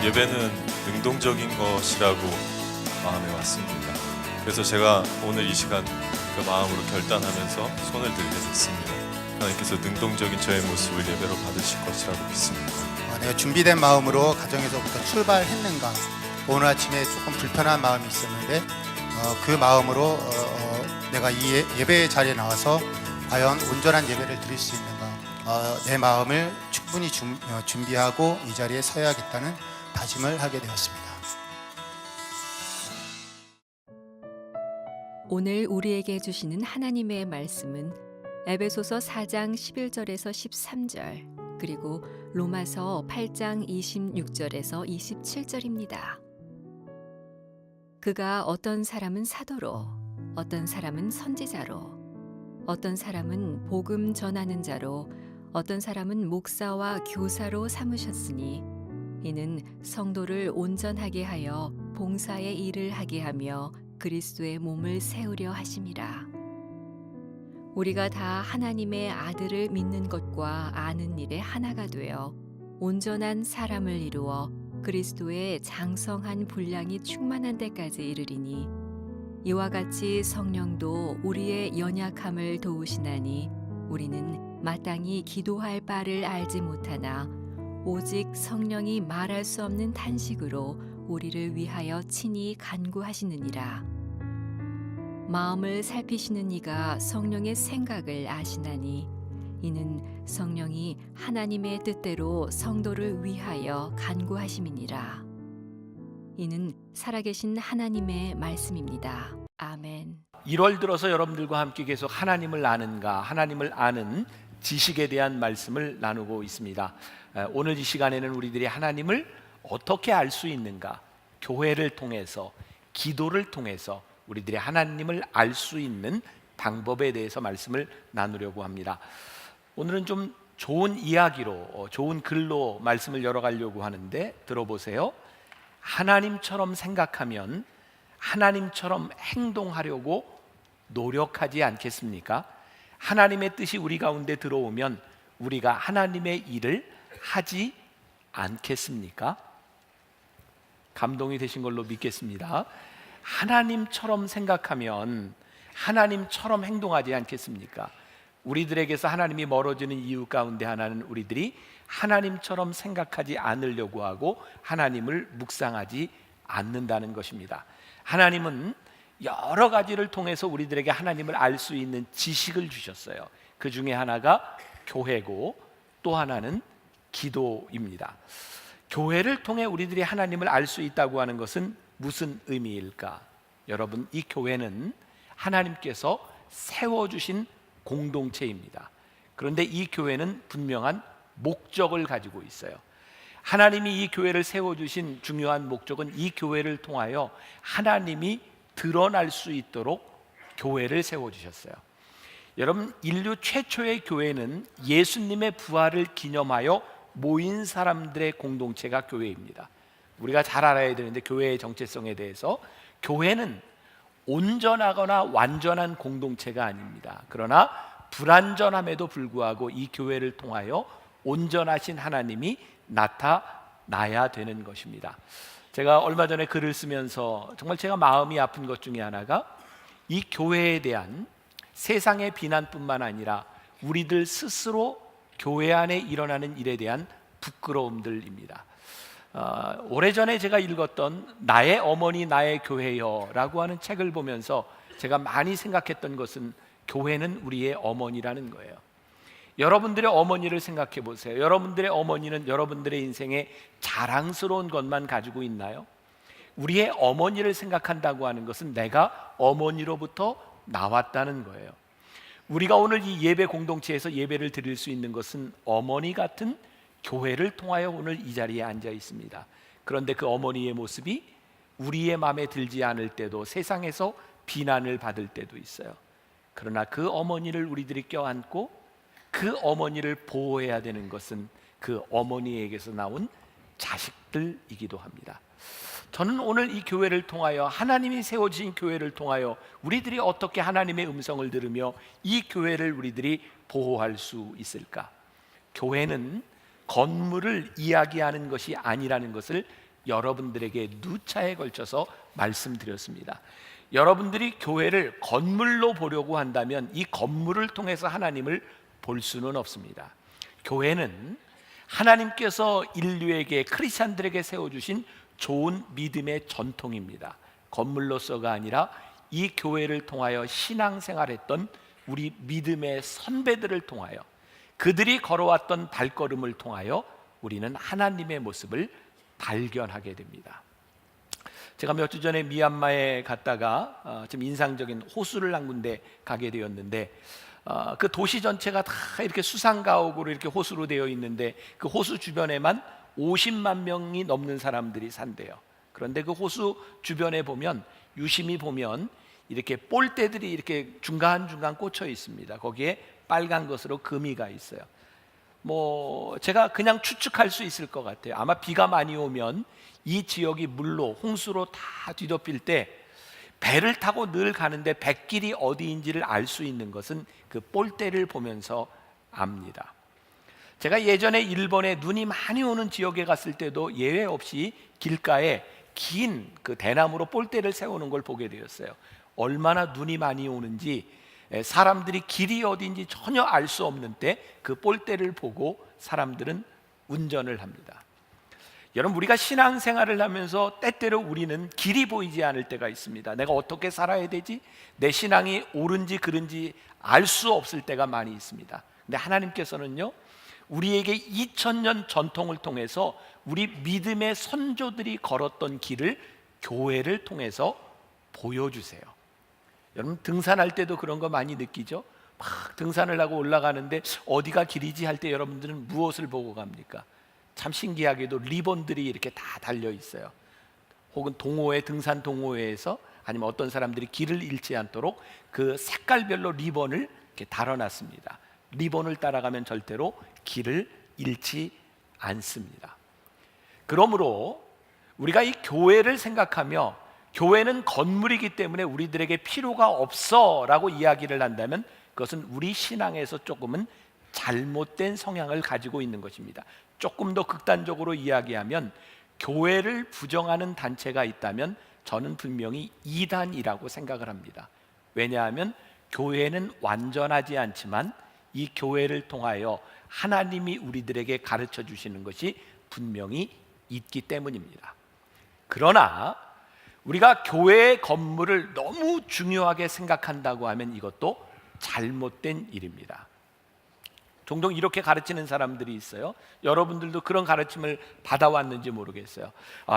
예배는 능동적인 것이라고 마음에 왔습니다. 그래서 제가 오늘 이 시간 그 마음으로 결단하면서 손을 들게 됐습니다. 하나님께서 능동적인 저의 모습을 예배로 받으실 것이라고 믿습니다. 내가 준비된 마음으로 가정에서부터 출발했는가. 오늘 아침에 조금 불편한 마음이 있었는데 그 마음으로 내가 이 예배의 자리에 나와서 과연 온전한 예배를 드릴 수 있는가. 내 마음을 충분히 준비하고 이 자리에 서야겠다는 다짐을 하게 되었습니다. 오늘 우리에게 주시는 하나님의 말씀은 에베소서 4장 11절에서 13절 그리고 로마서 8장 26절에서 27절입니다. 그가 어떤 사람은 사도로, 어떤 사람은 선지자로, 어떤 사람은 복음 전하는 자로, 어떤 사람은 목사와 교사로 삼으셨으니 이는 성도를 온전하게 하여 봉사의 일을 하게 하며 그리스도의 몸을 세우려 하심이라. 우리가 다 하나님의 아들을 믿는 것과 아는 일에 하나가 되어 온전한 사람을 이루어 그리스도의 장성한 분량이 충만한 데까지 이르리니 이와 같이 성령도 우리의 연약함을 도우시나니 우리는 마땅히 기도할 바를 알지 못하나 오직 성령이 말할 수 없는 탄식으로 우리를 위하여 친히 간구하시느니라. 마음을 살피시는 이가 성령의 생각을 아시나니 이는 성령이 하나님의 뜻대로 성도를 위하여 간구하심이니라. 이는 살아계신 하나님의 말씀입니다. 아멘. 1월 들어서 여러분들과 함께 계속 하나님을 아는가, 하나님을 아는 지식에 대한 말씀을 나누고 있습니다. 오늘 이 시간에는 우리들이 하나님을 어떻게 알 수 있는가, 교회를 통해서, 기도를 통해서 우리들이 하나님을 알 수 있는 방법에 대해서 말씀을 나누려고 합니다. 오늘은 좀 좋은 이야기로, 좋은 글로 말씀을 열어가려고 하는데 들어보세요. 하나님처럼 생각하면 하나님처럼 행동하려고 노력하지 않겠습니까? 하나님의 뜻이 우리 가운데 들어오면 우리가 하나님의 일을 하지 않겠습니까? 감동이 되신 걸로 믿겠습니다. 하나님처럼 생각하면 하나님처럼 행동하지 않겠습니까? 우리들에게서 하나님이 멀어지는 이유 가운데 하나는 우리들이 하나님처럼 생각하지 않으려고 하고 하나님을 묵상하지 않는다는 것입니다. 하나님은 여러 가지를 통해서 우리들에게 하나님을 알 수 있는 지식을 주셨어요. 그 중에 하나가 교회고 또 하나는 기도입니다. 교회를 통해 우리들이 하나님을 알 수 있다고 하는 것은 무슨 의미일까? 여러분, 이 교회는 하나님께서 세워주신 공동체입니다. 그런데 이 교회는 분명한 목적을 가지고 있어요. 하나님이 이 교회를 세워주신 중요한 목적은 이 교회를 통하여 하나님이 드러날 수 있도록 교회를 세워주셨어요. 여러분, 인류 최초의 교회는 예수님의 부활을 기념하여 모인 사람들의 공동체가 교회입니다. 우리가 잘 알아야 되는데 교회의 정체성에 대해서, 교회는 온전하거나 완전한 공동체가 아닙니다. 그러나 불완전함에도 불구하고 이 교회를 통하여 온전하신 하나님이 나타나야 되는 것입니다. 제가 얼마 전에 글을 쓰면서 정말 제가 마음이 아픈 것 중에 하나가 이 교회에 대한 세상의 비난뿐만 아니라 우리들 스스로 교회 안에 일어나는 일에 대한 부끄러움들입니다. 오래전에 제가 읽었던 나의 어머니 나의 교회여 라고 하는 책을 보면서 제가 많이 생각했던 것은 교회는 우리의 어머니라는 거예요. 여러분들의 어머니를 생각해 보세요. 여러분들의 어머니는 여러분들의 인생에 자랑스러운 것만 가지고 있나요? 우리의 어머니를 생각한다고 하는 것은 내가 어머니로부터 나왔다는 거예요. 우리가 오늘 이 예배 공동체에서 예배를 드릴 수 있는 것은 어머니 같은 교회를 통하여 오늘 이 자리에 앉아 있습니다. 그런데 그 어머니의 모습이 우리의 마음에 들지 않을 때도, 세상에서 비난을 받을 때도 있어요. 그러나 그 어머니를 우리들이 껴안고 그 어머니를 보호해야 되는 것은 그 어머니에게서 나온 자식들이기도 합니다. 저는 오늘 이 교회를 통하여, 하나님이 세워진 교회를 통하여 우리들이 어떻게 하나님의 음성을 들으며 이 교회를 우리들이 보호할 수 있을까? 교회는 건물을 이야기하는 것이 아니라는 것을 여러분들에게 누차에 걸쳐서 말씀드렸습니다. 여러분들이 교회를 건물로 보려고 한다면 이 건물을 통해서 하나님을 볼 수는 없습니다. 교회는 하나님께서 인류에게, 크리스찬들에게 세워주신 좋은 믿음의 전통입니다. 건물로서가 아니라 이 교회를 통하여 신앙생활했던 우리 믿음의 선배들을 통하여, 그들이 걸어왔던 발걸음을 통하여 우리는 하나님의 모습을 발견하게 됩니다. 제가 몇 주 전에 미얀마에 갔다가 좀 인상적인 호수를 한 군데 가게 되었는데, 그 도시 전체가 다 이렇게 수상가옥으로 이렇게 호수로 되어 있는데 그 호수 주변에만 50만 명이 넘는 사람들이 산대요. 그런데 그 호수 주변에 보면, 유심히 보면 이렇게 폴대들이 이렇게 중간중간 꽂혀 있습니다. 거기에 빨간 것으로 금이가 있어요. 제가 그냥 추측할 수 있을 것 같아요. 아마 비가 많이 오면 이 지역이 물로, 홍수로 다 뒤덮일 때 배를 타고 늘 가는데 뱃길이 어디인지를 알 수 있는 것은 그 폴대를 보면서 압니다. 제가 예전에 일본에 눈이 많이 오는 지역에 갔을 때도 예외 없이 길가에 긴 그 대나무로 폴대를 세우는 걸 보게 되었어요. 얼마나 눈이 많이 오는지 사람들이 길이 어디인지 전혀 알 수 없는 때 그 폴대를 보고 사람들은 운전을 합니다. 여러분, 우리가 신앙생활을 하면서 때때로 우리는 길이 보이지 않을 때가 있습니다. 내가 어떻게 살아야 되지? 내 신앙이 옳은지 그른지 알 수 없을 때가 많이 있습니다. 근데 하나님께서는요, 우리에게 2000년 전통을 통해서 우리 믿음의 선조들이 걸었던 길을 교회를 통해서 보여주세요. 여러분, 등산할 때도 그런 거 많이 느끼죠? 막 등산을 하고 올라가는데 어디가 길이지 할 때 여러분들은 무엇을 보고 갑니까? 참 신기하게도 리본들이 이렇게 다 달려 있어요. 혹은 동호회, 등산 동호회에서, 아니면 어떤 사람들이 길을 잃지 않도록 그 색깔별로 리본을 이렇게 달아놨습니다. 리본을 따라가면 절대로 길을 잃지 않습니다. 그러므로 우리가 이 교회를 생각하며, 교회는 건물이기 때문에 우리들에게 필요가 없어 라고 이야기를 한다면 그것은 우리 신앙에서 조금은 잘못된 성향을 가지고 있는 것입니다. 조금 더 극단적으로 이야기하면, 교회를 부정하는 단체가 있다면 저는 분명히 이단이라고 생각을 합니다. 왜냐하면 교회는 완전하지 않지만 이 교회를 통하여 하나님이 우리들에게 가르쳐 주시는 것이 분명히 있기 때문입니다. 그러나 우리가 교회의 건물을 너무 중요하게 생각한다고 하면 이것도 잘못된 일입니다. 종종 이렇게 가르치는 사람들이 있어요. 여러분들도 그런 가르침을 받아왔는지 모르겠어요.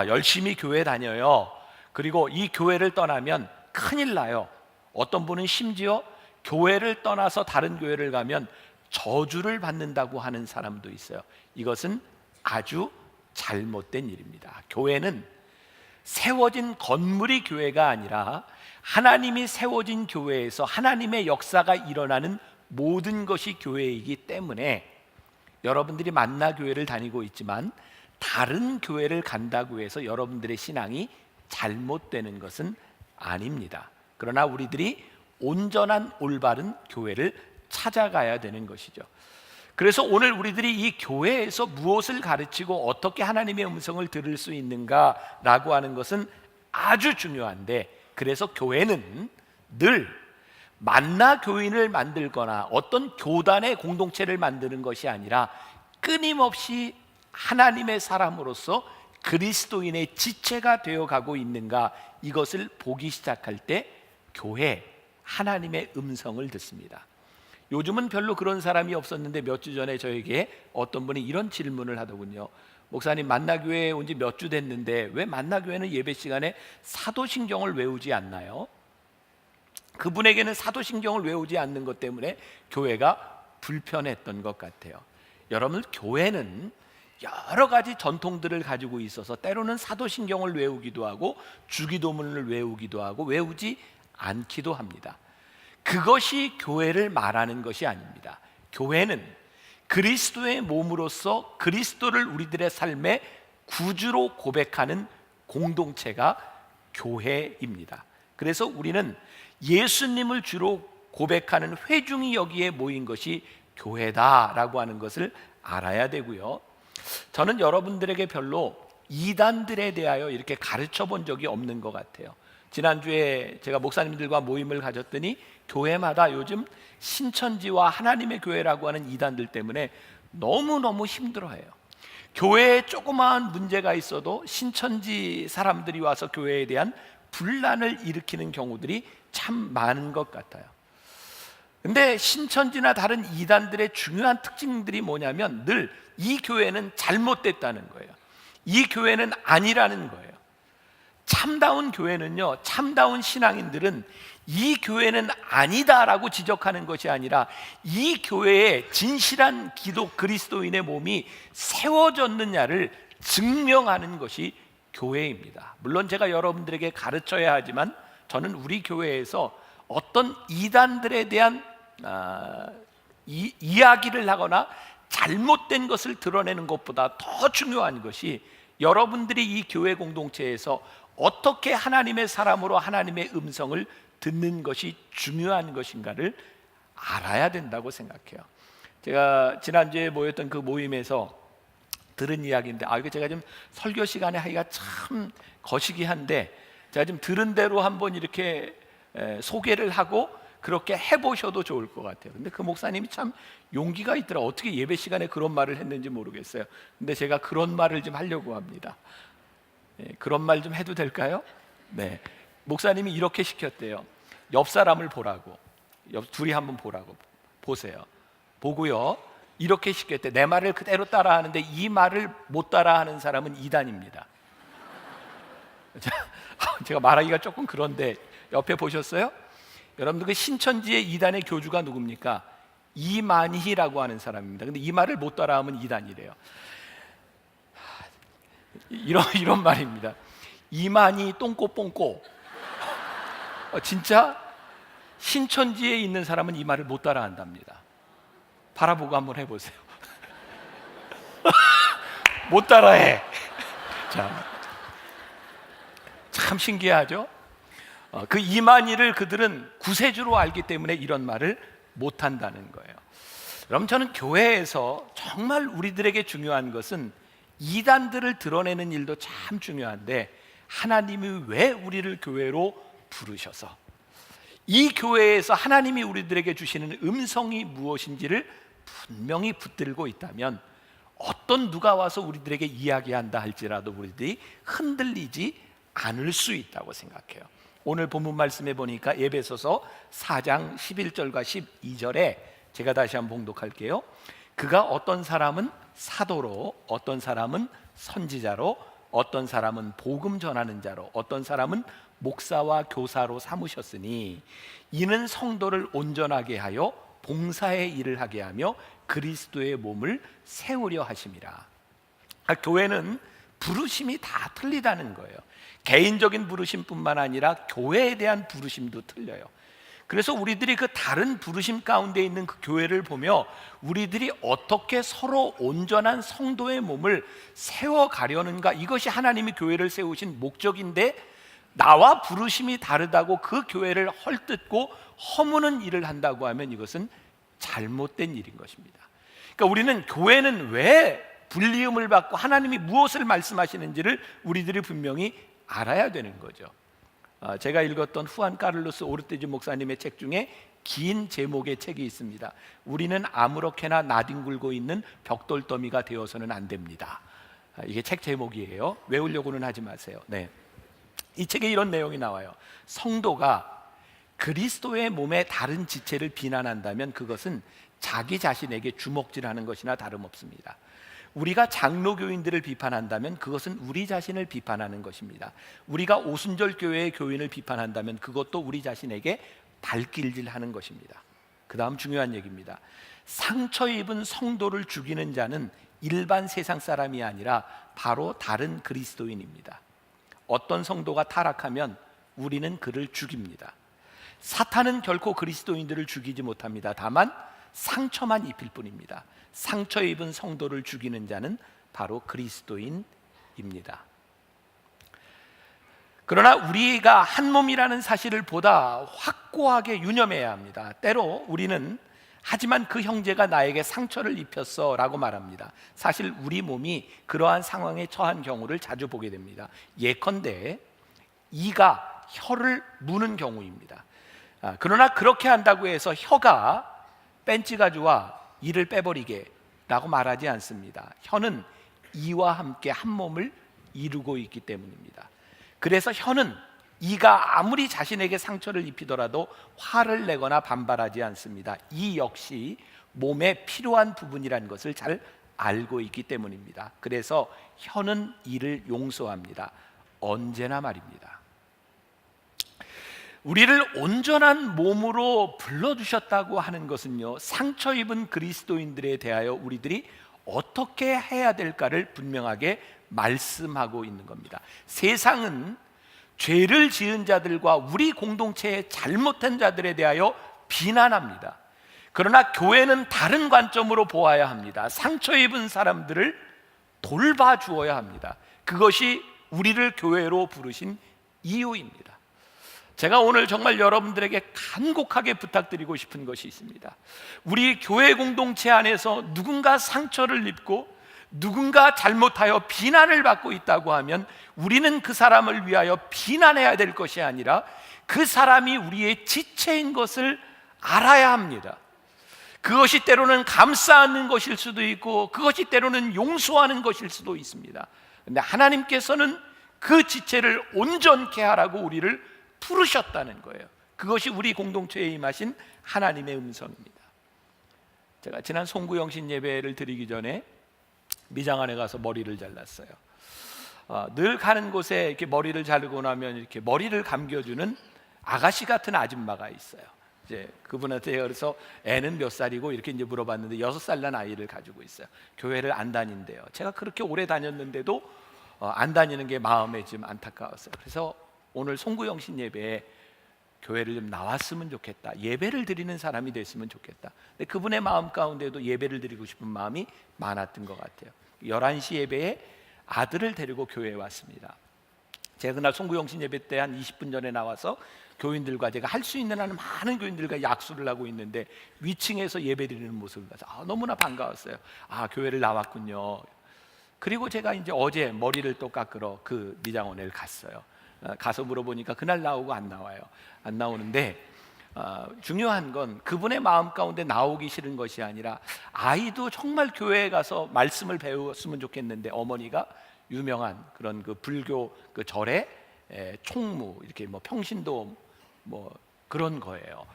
열심히 교회 다녀요. 그리고 이 교회를 떠나면 큰일 나요. 어떤 분은 심지어 교회를 떠나서 다른 교회를 가면 저주를 받는다고 하는 사람도 있어요. 이것은 아주 잘못된 일입니다. 교회는 세워진 건물이 교회가 아니라 하나님이 세워진 교회에서 하나님의 역사가 일어나는 모든 것이 교회이기 때문에, 여러분들이 만나 교회를 다니고 있지만 다른 교회를 간다고 해서 여러분들의 신앙이 잘못되는 것은 아닙니다. 그러나 우리들이 온전한 올바른 교회를 찾아가야 되는 것이죠. 그래서 오늘 우리들이 이 교회에서 무엇을 가르치고 어떻게 하나님의 음성을 들을 수 있는가라고 하는 것은 아주 중요한데, 그래서 교회는 늘 만나 교인을 만들거나 어떤 교단의 공동체를 만드는 것이 아니라 끊임없이 하나님의 사람으로서 그리스도인의 지체가 되어가고 있는가, 이것을 보기 시작할 때 교회, 하나님의 음성을 듣습니다. 요즘은 별로 그런 사람이 없었는데 몇 주 전에 저에게 어떤 분이 이런 질문을 하더군요. 목사님, 만나교회에 온 지 몇 주 됐는데 왜 만나교회는 예배 시간에 사도신경을 외우지 않나요? 그분에게는 사도신경을 외우지 않는 것 때문에 교회가 불편했던 것 같아요. 여러분, 교회는 여러 가지 전통들을 가지고 있어서 때로는 사도신경을 외우기도 하고 주기도문을 외우기도 하고 외우지 않기도 합니다. 그것이 교회를 말하는 것이 아닙니다. 교회는 그리스도의 몸으로서 그리스도를 우리들의 삶의 구주로 고백하는 공동체가 교회입니다. 그래서 우리는 예수님을 주로 고백하는 회중이 여기에 모인 것이 교회다라고 하는 것을 알아야 되고요. 저는 여러분들에게 별로 이단들에 대하여 이렇게 가르쳐 본 적이 없는 것 같아요. 지난주에 제가 목사님들과 모임을 가졌더니 교회마다 요즘 신천지와 하나님의 교회라고 하는 이단들 때문에 너무너무 힘들어해요. 교회에 조그마한 문제가 있어도 신천지 사람들이 와서 교회에 대한 분란을 일으키는 경우들이 참 많은 것 같아요. 근데 신천지나 다른 이단들의 중요한 특징들이 뭐냐면 늘 이 교회는 잘못됐다는 거예요. 이 교회는 아니라는 거예요. 참다운 교회는요, 참다운 신앙인들은 이 교회는 아니다라고 지적하는 것이 아니라 이 교회에 진실한 그리스도인의 몸이 세워졌느냐를 증명하는 것이 교회입니다. 물론 제가 여러분들에게 가르쳐야 하지만 저는 우리 교회에서 어떤 이단들에 대한 이야기를 하거나 잘못된 것을 드러내는 것보다 더 중요한 것이 여러분들이 이 교회 공동체에서 어떻게 하나님의 사람으로 하나님의 음성을 듣는 것이 중요한 것인가를 알아야 된다고 생각해요. 제가 지난주에 모였던 그 모임에서 들은 이야기인데 이거 제가 좀 설교 시간에 하기가 참 거시기한데 제가 좀 들은 대로 한번 이렇게 소개를 하고 그렇게 해보셔도 좋을 것 같아요. 근데 그 목사님이 참 용기가 있더라. 어떻게 예배 시간에 그런 말을 했는지 모르겠어요. 근데 제가 그런 말을 좀 하려고 합니다. 그런 말 좀 해도 될까요? 네, 목사님이 이렇게 시켰대요. 옆 사람을 보라고. 둘이 한번 보라고. 보세요. 보고요, 이렇게 시켰대. 내 말을 그대로 따라하는데 이 말을 못 따라하는 사람은 이단입니다. 제가 말하기가 조금 그런데 옆에 보셨어요? 여러분들 그 신천지의 이단의 교주가 누굽니까? 이만희라고 하는 사람입니다. 근데 이 말을 못 따라하면 이단이래요. 이런 말입니다. 이만희 똥꼬 진짜 신천지에 있는 사람은 이 말을 못 따라한답니다. 바라보고 한번 해보세요. 못 따라해. 자, 참 신기하죠? 그 이만희를 그들은 구세주로 알기 때문에 이런 말을 못한다는 거예요. 그럼 저는 교회에서 정말 우리들에게 중요한 것은 이단들을 드러내는 일도 참 중요한데 하나님이 왜 우리를 교회로 부르셔서 이 교회에서 하나님이 우리들에게 주시는 음성이 무엇인지를 분명히 붙들고 있다면 어떤 누가 와서 우리들에게 이야기한다 할지라도 우리들이 흔들리지 않을 수 있다고 생각해요. 오늘 본문 말씀에 보니까 에베소서 4장 11절과 12절에 제가 다시 한번 봉독할게요. 그가 어떤 사람은 사도로, 어떤 사람은 선지자로, 어떤 사람은 복음 전하는 자로, 어떤 사람은 목사와 교사로 삼으셨으니 이는 성도를 온전하게 하여 봉사의 일을 하게 하며 그리스도의 몸을 세우려 하심이라. 교회는 부르심이 다 틀리다는 거예요. 개인적인 부르심뿐만 아니라 교회에 대한 부르심도 틀려요. 그래서 우리들이 그 다른 부르심 가운데 있는 그 교회를 보며 우리들이 어떻게 서로 온전한 성도의 몸을 세워가려는가, 이것이 하나님이 교회를 세우신 목적인데 나와 부르심이 다르다고 그 교회를 헐뜯고 허무는 일을 한다고 하면 이것은 잘못된 일인 것입니다. 그러니까 우리는 교회는 왜 불리움을 받고 하나님이 무엇을 말씀하시는지를 우리들이 분명히 알아야 되는 거죠. 제가 읽었던 후안 카를로스 오르테즈 목사님의 책 중에 긴 제목의 책이 있습니다. 우리는 아무렇게나 나뒹굴고 있는 벽돌더미가 되어서는 안 됩니다. 이게 책 제목이에요. 외우려고는 하지 마세요. 네. 이 책에 이런 내용이 나와요. 성도가 그리스도의 몸의 다른 지체를 비난한다면 그것은 자기 자신에게 주먹질하는 것이나 다름없습니다. 우리가 장로교인들을 비판한다면 그것은 우리 자신을 비판하는 것입니다. 우리가 오순절 교회의 교인을 비판한다면 그것도 우리 자신에게 발길질하는 것입니다. 그 다음 중요한 얘기입니다. 상처 입은 성도를 죽이는 자는 일반 세상 사람이 아니라 바로 다른 그리스도인입니다. 어떤 성도가 타락하면 우리는 그를 죽입니다. 사탄은 결코 그리스도인들을 죽이지 못합니다. 다만 상처만 입힐 뿐입니다. 상처 입은 성도를 죽이는 자는 바로 그리스도인입니다. 그러나 우리가 한 몸이라는 사실을 보다 확고하게 유념해야 합니다. 때로 우리는 하지만 그 형제가 나에게 상처를 입혔어 라고 말합니다. 사실 우리 몸이 그러한 상황에 처한 경우를 자주 보게 됩니다. 예컨대 이가 혀를 무는 경우입니다. 그러나 그렇게 한다고 해서 혀가 뺀찌가 좋아 이를 빼버리게 라고 말하지 않습니다. 혀는 이와 함께 한 몸을 이루고 있기 때문입니다. 그래서 혀는 이가 아무리 자신에게 상처를 입히더라도 화를 내거나 반발하지 않습니다. 이 역시 몸에 필요한 부분이라는 것을 잘 알고 있기 때문입니다. 그래서 혀는 이를 용서합니다. 언제나 말입니다. 우리를 온전한 몸으로 불러주셨다고 하는 것은요, 상처 입은 그리스도인들에 대하여 우리들이 어떻게 해야 될까를 분명하게 말씀하고 있는 겁니다. 세상은 죄를 지은 자들과 우리 공동체의 잘못한 자들에 대하여 비난합니다. 그러나 교회는 다른 관점으로 보아야 합니다. 상처 입은 사람들을 돌봐주어야 합니다. 그것이 우리를 교회로 부르신 이유입니다. 제가 오늘 정말 여러분들에게 간곡하게 부탁드리고 싶은 것이 있습니다. 우리 교회 공동체 안에서 누군가 상처를 입고 누군가 잘못하여 비난을 받고 있다고 하면 우리는 그 사람을 위하여 비난해야 될 것이 아니라 그 사람이 우리의 지체인 것을 알아야 합니다. 그것이 때로는 감싸 안는 것일 수도 있고 그것이 때로는 용서하는 것일 수도 있습니다. 그런데 하나님께서는 그 지체를 온전케 하라고 우리를 부르셨다는 거예요. 그것이 우리 공동체에 임하신 하나님의 음성입니다. 제가 지난 송구영신 예배를 드리기 전에 미장원에 가서 머리를 잘랐어요. 늘 가는 곳에 이렇게 머리를 자르고 나면 이렇게 머리를 감겨주는 아가씨 같은 아줌마가 있어요. 이제 그분한테 그래서 애는 몇 살이고 이렇게 이제 물어봤는데 6살 난 아이를 가지고 있어요. 교회를 안 다닌대요. 제가 그렇게 오래 다녔는데도 안 다니는 게 마음에 좀 안타까웠어요. 그래서 오늘 송구영신 예배에 교회를 좀 나왔으면 좋겠다, 예배를 드리는 사람이 됐으면 좋겠다. 근데 그분의 마음 가운데도 예배를 드리고 싶은 마음이 많았던 것 같아요. 11시 예배에 아들을 데리고 교회에 왔습니다. 제가 그날 송구영신 예배 때 한 20분 전에 나와서 교인들과 제가 할 수 있는 한 많은 교인들과 약수를 하고 있는데 위층에서 예배 드리는 모습을 봐서 너무나 반가웠어요. 교회를 나왔군요. 그리고 제가 이제 어제 머리를 또 깎으러 그 미장원을 갔어요. 가서 물어보니까 그날 나오고 안 나와요. 안 나오는데 중요한 건 그분의 마음 가운데 나오기 싫은 것이 아니라 아이도 정말 교회에 가서 말씀을 배웠으면 좋겠는데 어머니가 유명한 그런 그 불교 그 절에 총무 이렇게 뭐 평신도 뭐 그런 거예요.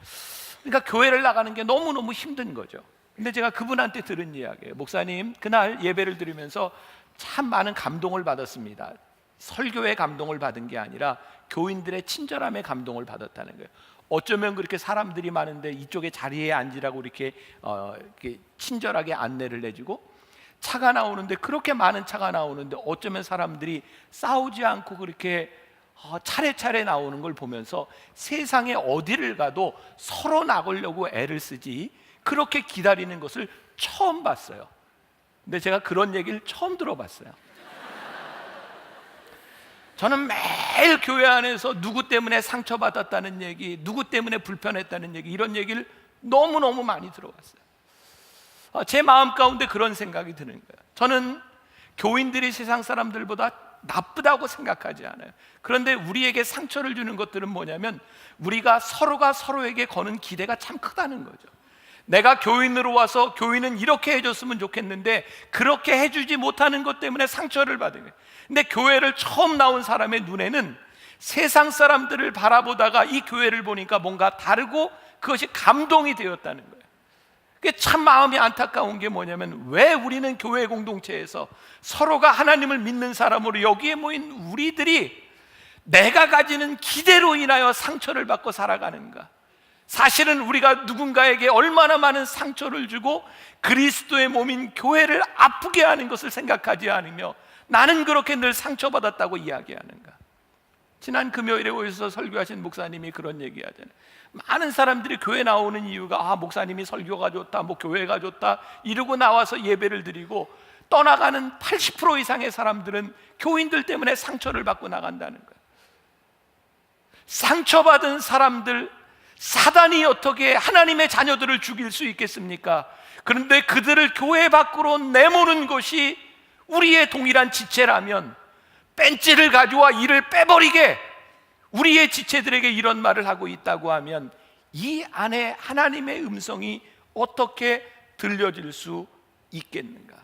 그러니까 교회를 나가는 게 너무너무 힘든 거죠. 근데 제가 그분한테 들은 이야기예요. 목사님, 그날 예배를 드리면서 참 많은 감동을 받았습니다. 설교의 감동을 받은 게 아니라 교인들의 친절함에 감동을 받았다는 거예요. 어쩌면 그렇게 사람들이 많은데 이쪽에 자리에 앉으라고 이렇게 친절하게 안내를 해주고, 차가 나오는데 그렇게 많은 차가 나오는데 어쩌면 사람들이 싸우지 않고 그렇게 차례차례 나오는 걸 보면서 세상에 어디를 가도 서로 나가려고 애를 쓰지 그렇게 기다리는 것을 처음 봤어요. 근데 제가 그런 얘기를 처음 들어봤어요. 저는 매일 교회 안에서 누구 때문에 상처받았다는 얘기, 누구 때문에 불편했다는 얘기, 이런 얘기를 너무너무 많이 들어봤어요. 제 마음 가운데 그런 생각이 드는 거예요. 저는 교인들이 세상 사람들보다 나쁘다고 생각하지 않아요. 그런데 우리에게 상처를 주는 것들은 뭐냐면 우리가 서로가 서로에게 거는 기대가 참 크다는 거죠. 내가 교인으로 와서 교인은 이렇게 해줬으면 좋겠는데 그렇게 해주지 못하는 것 때문에 상처를 받은 거예요. 근데 교회를 처음 나온 사람의 눈에는 세상 사람들을 바라보다가 이 교회를 보니까 뭔가 다르고 그것이 감동이 되었다는 거예요. 그게 참 마음이 안타까운 게 뭐냐면 왜 우리는 교회 공동체에서 서로가 하나님을 믿는 사람으로 여기에 모인 우리들이 내가 가지는 기대로 인하여 상처를 받고 살아가는가? 사실은 우리가 누군가에게 얼마나 많은 상처를 주고 그리스도의 몸인 교회를 아프게 하는 것을 생각하지 않으며 나는 그렇게 늘 상처받았다고 이야기하는가? 지난 금요일에 오셔서 설교하신 목사님이 그런 얘기하잖아요. 많은 사람들이 교회 나오는 이유가 목사님이 설교가 좋다, 뭐 교회가 좋다 이러고 나와서 예배를 드리고 떠나가는 80% 이상의 사람들은 교인들 때문에 상처를 받고 나간다는 거예요. 상처받은 사람들, 사단이 어떻게 하나님의 자녀들을 죽일 수 있겠습니까? 그런데 그들을 교회 밖으로 내모는 것이 우리의 동일한 지체라면 뺀찌를 가져와 이를 빼버리게 우리의 지체들에게 이런 말을 하고 있다고 하면 이 안에 하나님의 음성이 어떻게 들려질 수 있겠는가?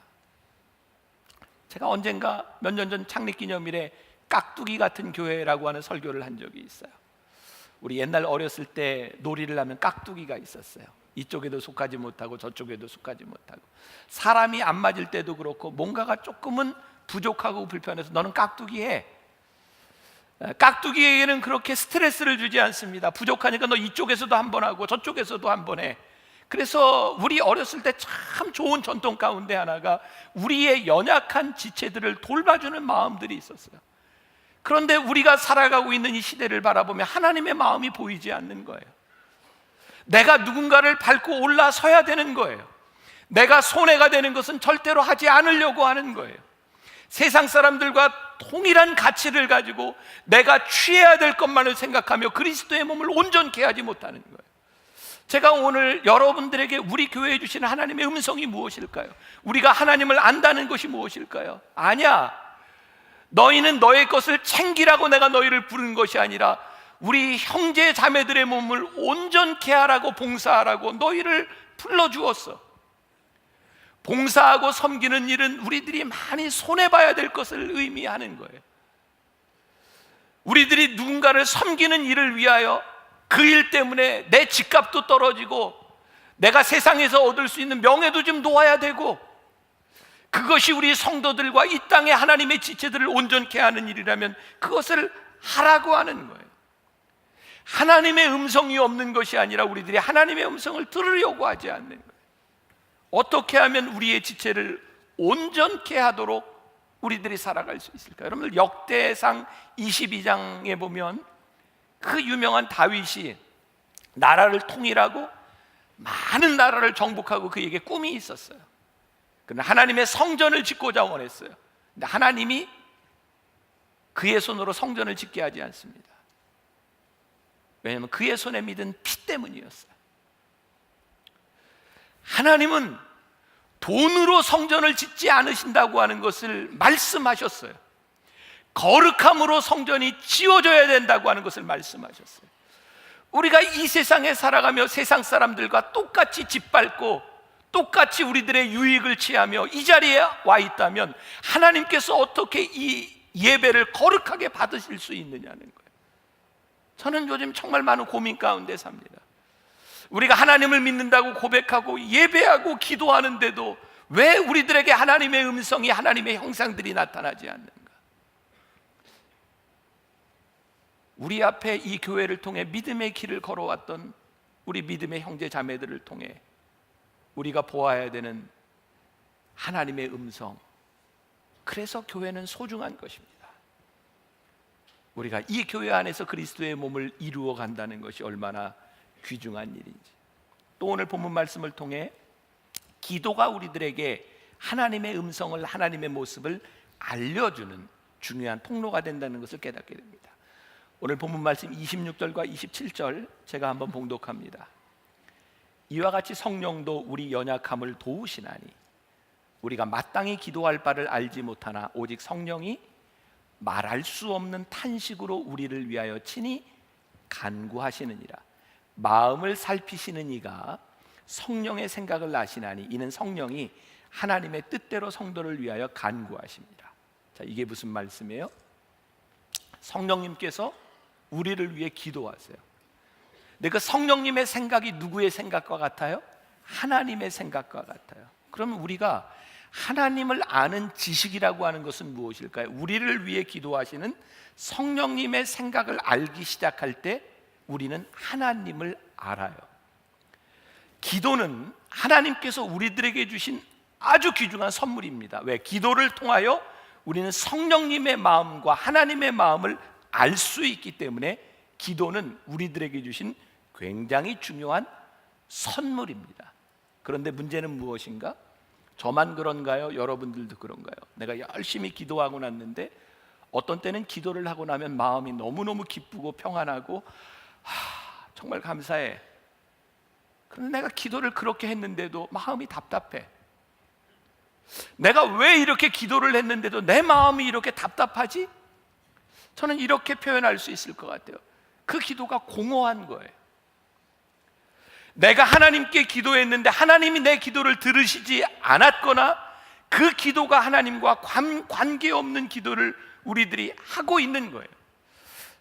제가 언젠가 몇 년 전 창립기념일에 깍두기 같은 교회라고 하는 설교를 한 적이 있어요. 우리 옛날 어렸을 때 놀이를 하면 깍두기가 있었어요. 이쪽에도 속하지 못하고 저쪽에도 속하지 못하고, 사람이 안 맞을 때도 그렇고 뭔가가 조금은 부족하고 불편해서 너는 깍두기 해. 깍두기에게는 그렇게 스트레스를 주지 않습니다. 부족하니까 너 이쪽에서도 한 번 하고 저쪽에서도 한 번 해. 그래서 우리 어렸을 때 참 좋은 전통 가운데 하나가 우리의 연약한 지체들을 돌봐주는 마음들이 있었어요. 그런데 우리가 살아가고 있는 이 시대를 바라보면 하나님의 마음이 보이지 않는 거예요. 내가 누군가를 밟고 올라서야 되는 거예요. 내가 손해가 되는 것은 절대로 하지 않으려고 하는 거예요. 세상 사람들과 동일한 가치를 가지고 내가 취해야 될 것만을 생각하며 그리스도의 몸을 온전케 하지 못하는 거예요. 제가 오늘 여러분들에게 우리 교회에 주시는 하나님의 음성이 무엇일까요? 우리가 하나님을 안다는 것이 무엇일까요? 아니야, 너희는 너의 것을 챙기라고 내가 너희를 부른 것이 아니라 우리 형제 자매들의 몸을 온전케 하라고, 봉사하라고 너희를 불러주었어. 봉사하고 섬기는 일은 우리들이 많이 손해봐야 될 것을 의미하는 거예요. 우리들이 누군가를 섬기는 일을 위하여 그 일 때문에 내 집값도 떨어지고 내가 세상에서 얻을 수 있는 명예도 좀 놓아야 되고, 그것이 우리 성도들과 이 땅의 하나님의 지체들을 온전케 하는 일이라면 그것을 하라고 하는 거예요. 하나님의 음성이 없는 것이 아니라 우리들이 하나님의 음성을 들으려고 하지 않는 거예요. 어떻게 하면 우리의 지체를 온전케 하도록 우리들이 살아갈 수 있을까요? 여러분들 역대상 22장에 보면 그 유명한 다윗이 나라를 통일하고 많은 나라를 정복하고 그에게 꿈이 있었어요. 그러나 하나님의 성전을 짓고자 원했어요. 근데 하나님이 그의 손으로 성전을 짓게 하지 않습니다. 왜냐하면 그의 손에 묻은 피 때문이었어요. 하나님은 돈으로 성전을 짓지 않으신다고 하는 것을 말씀하셨어요. 거룩함으로 성전이 지어져야 된다고 하는 것을 말씀하셨어요. 우리가 이 세상에 살아가며 세상 사람들과 똑같이 짓밟고 똑같이 우리들의 유익을 취하며 이 자리에 와 있다면 하나님께서 어떻게 이 예배를 거룩하게 받으실 수 있느냐는 거예요. 저는 요즘 정말 많은 고민 가운데 삽니다. 우리가 하나님을 믿는다고 고백하고 예배하고 기도하는데도 왜 우리들에게 하나님의 음성이, 하나님의 형상들이 나타나지 않는가? 우리 앞에 이 교회를 통해 믿음의 길을 걸어왔던 우리 믿음의 형제 자매들을 통해 우리가 보아야 되는 하나님의 음성, 그래서 교회는 소중한 것입니다. 우리가 이 교회 안에서 그리스도의 몸을 이루어 간다는 것이 얼마나 귀중한 일인지. 또 오늘 본문 말씀을 통해 기도가 우리들에게 하나님의 음성을, 하나님의 모습을 알려주는 중요한 통로가 된다는 것을 깨닫게 됩니다. 오늘 본문 말씀 26절과 27절 제가 한번 봉독합니다. 이와 같이 성령도 우리 연약함을 도우시나니 우리가 마땅히 기도할 바를 알지 못하나 오직 성령이 말할 수 없는 탄식으로 우리를 위하여 친히 간구하시느니라. 마음을 살피시는 이가 성령의 생각을 아시나니 이는 성령이 하나님의 뜻대로 성도를 위하여 간구하십니다. 자, 이게 무슨 말씀이에요? 성령님께서 우리를 위해 기도하세요. 근데 그 성령님의 생각이 누구의 생각과 같아요? 하나님의 생각과 같아요. 그러면 우리가 하나님을 아는 지식이라고 하는 것은 무엇일까요? 우리를 위해 기도하시는 성령님의 생각을 알기 시작할 때 우리는 하나님을 알아요. 기도는 하나님께서 우리들에게 주신 아주 귀중한 선물입니다. 왜? 기도를 통하여 우리는 성령님의 마음과 하나님의 마음을 알 수 있기 때문에 기도는 우리들에게 주신 굉장히 중요한 선물입니다. 그런데 문제는 무엇인가? 저만 그런가요? 여러분들도 그런가요? 내가 열심히 기도하고 났는데 어떤 때는 기도를 하고 나면 마음이 너무너무 기쁘고 평안하고 정말 감사해. 그런데 내가 기도를 그렇게 했는데도 마음이 답답해. 내가 왜 이렇게 기도를 했는데도 내 마음이 이렇게 답답하지? 저는 이렇게 표현할 수 있을 것 같아요. 그 기도가 공허한 거예요. 내가 하나님께 기도했는데 하나님이 내 기도를 들으시지 않았거나 그 기도가 하나님과 관계없는 기도를 우리들이 하고 있는 거예요.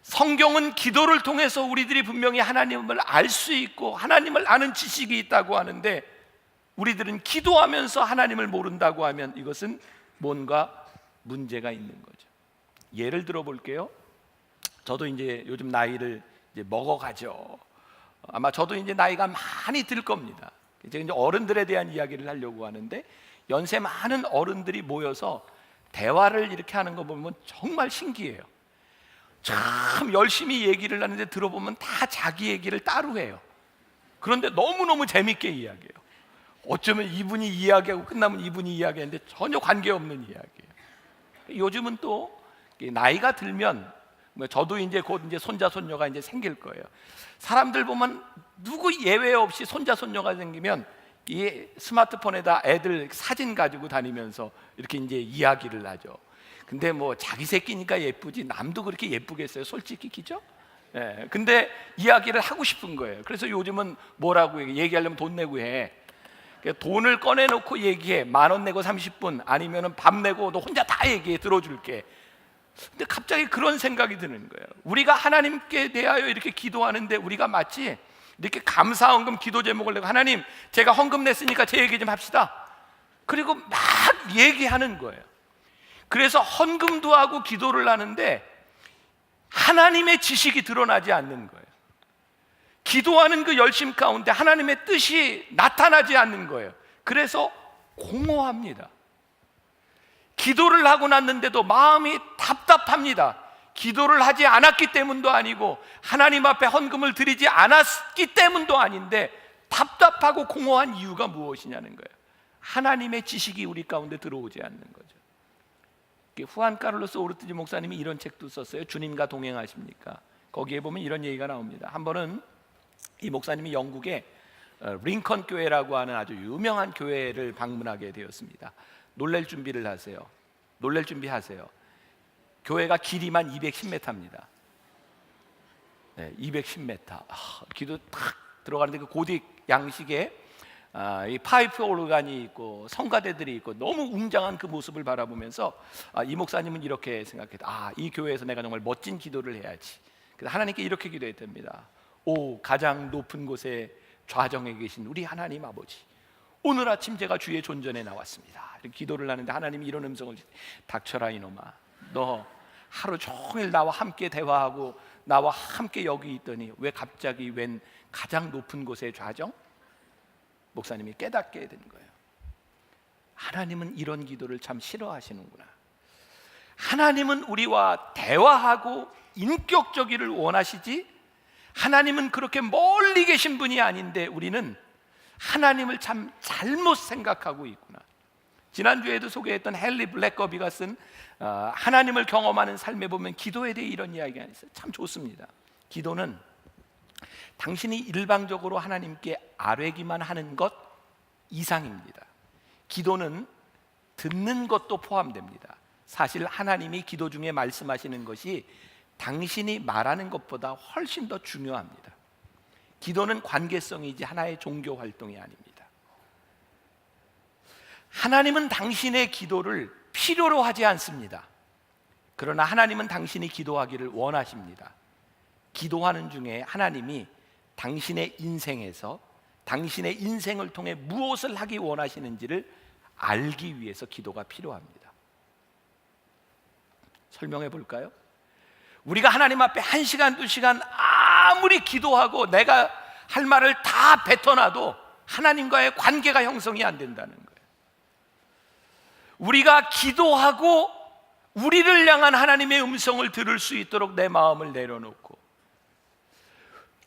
성경은 기도를 통해서 우리들이 분명히 하나님을 알 수 있고 하나님을 아는 지식이 있다고 하는데, 우리들은 기도하면서 하나님을 모른다고 하면 이것은 뭔가 문제가 있는 거죠. 예를 들어 볼게요. 저도 이제 요즘 나이를 이제 먹어가죠. 아마 저도 이제 나이가 많이 들 겁니다. 이제 어른들에 대한 이야기를 하려고 하는데, 연세 많은 어른들이 모여서 대화를 이렇게 하는 거 보면 정말 신기해요. 참 열심히 얘기를 하는데 들어보면 다 자기 얘기를 따로 해요. 그런데 너무너무 재밌게 이야기해요. 어쩌면 이분이 이야기하고 끝나면 이분이 이야기하는데 전혀 관계없는 이야기예요. 요즘은 또 나이가 들면, 저도 이제 곧 이제 손자 손녀가 이제 생길 거예요. 사람들 보면 누구 예외 없이 손자 손녀가 생기면 이 스마트폰에다 애들 사진 가지고 다니면서 이렇게 이제 이야기를 하죠. 근데 뭐 자기 새끼니까 예쁘지 남도 그렇게 예쁘겠어요? 솔직히 그죠? 예. 근데 이야기를 하고 싶은 거예요. 그래서 요즘은 뭐라고 얘기하려면 돈 내고 해. 돈을 꺼내놓고 얘기해. 10,000원 내고 30분, 아니면은 밥 내고 너 혼자 다 얘기해, 들어줄게. 근데 갑자기 그런 생각이 드는 거예요. 우리가 하나님께 대하여 이렇게 기도하는데 우리가 마치 이렇게 감사 헌금 기도 제목을 내고, 하나님 제가 헌금 냈으니까 제 얘기 좀 합시다. 그리고 막 얘기하는 거예요. 그래서 헌금도 하고 기도를 하는데 하나님의 지식이 드러나지 않는 거예요. 기도하는 그 열심 가운데 하나님의 뜻이 나타나지 않는 거예요. 그래서 공허합니다. 기도를 하고 났는데도 마음이 답답합니다. 기도를 하지 않았기 때문도 아니고 하나님 앞에 헌금을 드리지 않았기 때문도 아닌데 답답하고 공허한 이유가 무엇이냐는 거예요. 하나님의 지식이 우리 가운데 들어오지 않는 거죠. 후안 카를로스 오르티지 목사님이 이런 책도 썼어요. 주님과 동행하십니까? 거기에 보면 이런 얘기가 나옵니다. 한 번은 이 목사님이 영국의 링컨 교회라고 하는 아주 유명한 교회를 방문하게 되었습니다. 놀랄 준비를 하세요. 놀랄 준비하세요. 교회가 길이만 210m입니다. 네, 210m. 기도 탁 들어가는데 그 고딕 양식에 이 파이프 오르간이 있고 성가대들이 있고 너무 웅장한 그 모습을 바라보면서 이 목사님은 이렇게 생각했다. 이 교회에서 내가 정말 멋진 기도를 해야지. 그래서 하나님께 이렇게 기도했답니다. 오, 가장 높은 곳에 좌정에 계신 우리 하나님 아버지, 오늘 아침 제가 주의 존전에 나왔습니다. 이렇게 기도를 하는데 하나님이 이런 음성을, 닥쳐라 이놈아, 너 하루 종일 나와 함께 대화하고 나와 함께 여기 있더니 왜 갑자기 웬 가장 높은 곳에 좌정? 목사님이 깨닫게 된 거예요. 하나님은 이런 기도를 참 싫어하시는구나. 하나님은 우리와 대화하고 인격적이를 원하시지, 하나님은 그렇게 멀리 계신 분이 아닌데 우리는 하나님을 참 잘못 생각하고 있구나. 지난주에도 소개했던 헨리 블랙거비가 쓴 하나님을 경험하는 삶에 보면 기도에 대해 이런 이야기가 있어요. 참 좋습니다. 기도는 당신이 일방적으로 하나님께 아뢰기만 하는 것 이상입니다. 기도는 듣는 것도 포함됩니다. 사실 하나님이 기도 중에 말씀하시는 것이 당신이 말하는 것보다 훨씬 더 중요합니다. 기도는 관계성이지 하나의 종교 활동이 아닙니다. 하나님은 당신의 기도를 필요로 하지 않습니다. 그러나 하나님은 당신이 기도하기를 원하십니다. 기도하는 중에 하나님이 당신의 인생에서 당신의 인생을 통해 무엇을 하기 원하시는지를 알기 위해서 기도가 필요합니다. 설명해 볼까요? 우리가 하나님 앞에 1시간, 2시간 아무리 기도하고 내가 할 말을 다 뱉어놔도 하나님과의 관계가 형성이 안 된다는 거예요. 우리가 기도하고 우리를 향한 하나님의 음성을 들을 수 있도록 내 마음을 내려놓고,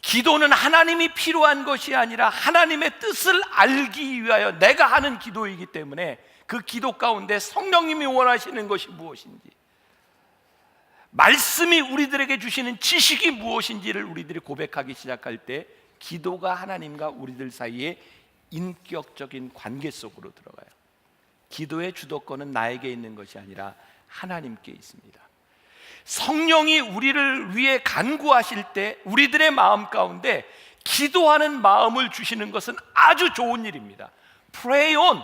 기도는 하나님이 필요한 것이 아니라 하나님의 뜻을 알기 위하여 내가 하는 기도이기 때문에 그 기도 가운데 성령님이 원하시는 것이 무엇인지, 말씀이 우리들에게 주시는 지식이 무엇인지를 우리들이 고백하기 시작할 때 기도가 하나님과 우리들 사이에 인격적인 관계 속으로 들어가요. 기도의 주도권은 나에게 있는 것이 아니라 하나님께 있습니다. 성령이 우리를 위해 간구하실 때 우리들의 마음 가운데 기도하는 마음을 주시는 것은 아주 좋은 일입니다. Pray on.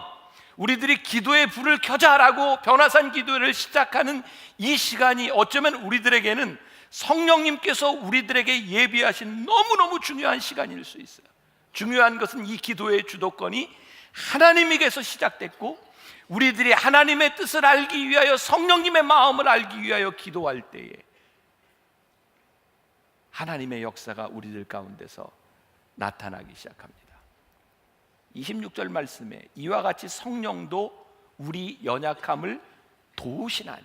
우리들이 기도의 불을 켜자라고 변화산 기도를 시작하는 이 시간이 어쩌면 우리들에게는 성령님께서 우리들에게 예비하신 너무너무 중요한 시간일 수 있어요. 중요한 것은 이 기도의 주도권이 하나님에게서 시작됐고 우리들이 하나님의 뜻을 알기 위하여 성령님의 마음을 알기 위하여 기도할 때에 하나님의 역사가 우리들 가운데서 나타나기 시작합니다. 26절 말씀에 이와 같이 성령도 우리 연약함을 도우시나니